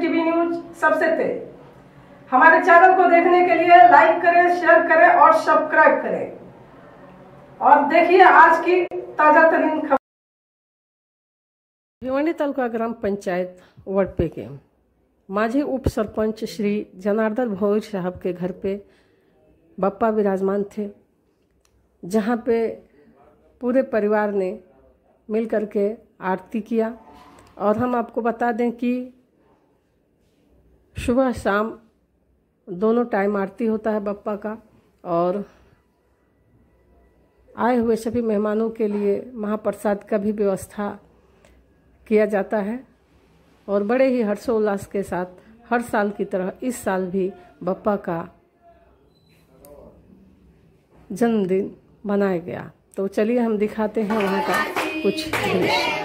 TV news सबसे तेज। हमारे channel को देखने के लिए लाइक करें, शेयर करें और सब्सक्राइब करें और देखिए आज की ताजा तरीन खबर। भिवंडी तालुका ग्राम पंचायत वडपे के माजी उप सरपंच श्री जनार्दन भोज साहब के घर पे बप्पा विराजमान थे, जहाँ पे पूरे परिवार ने मिल करके आरती किया। और हम आपको बता दें कि सुबह शाम दोनों टाइम आरती होता है बप्पा का, और आए हुए सभी मेहमानों के लिए महाप्रसाद का भी व्यवस्था किया जाता है। और बड़े ही हर्षोल्लास के साथ हर साल की तरह इस साल भी बप्पा का जन्मदिन मनाया गया। तो चलिए हम दिखाते हैं वहाँ का कुछ दृश्य।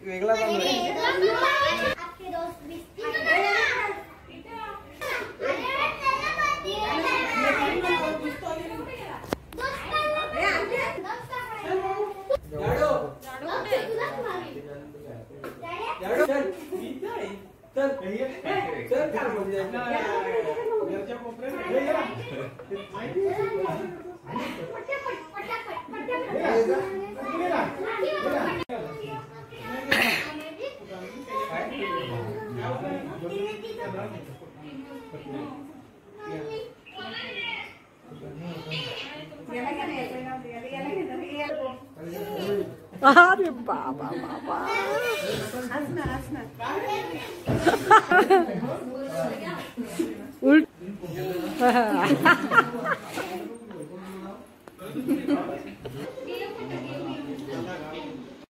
वेगळा आपके दोस्त भी अरे बाबा बाबा उल्ट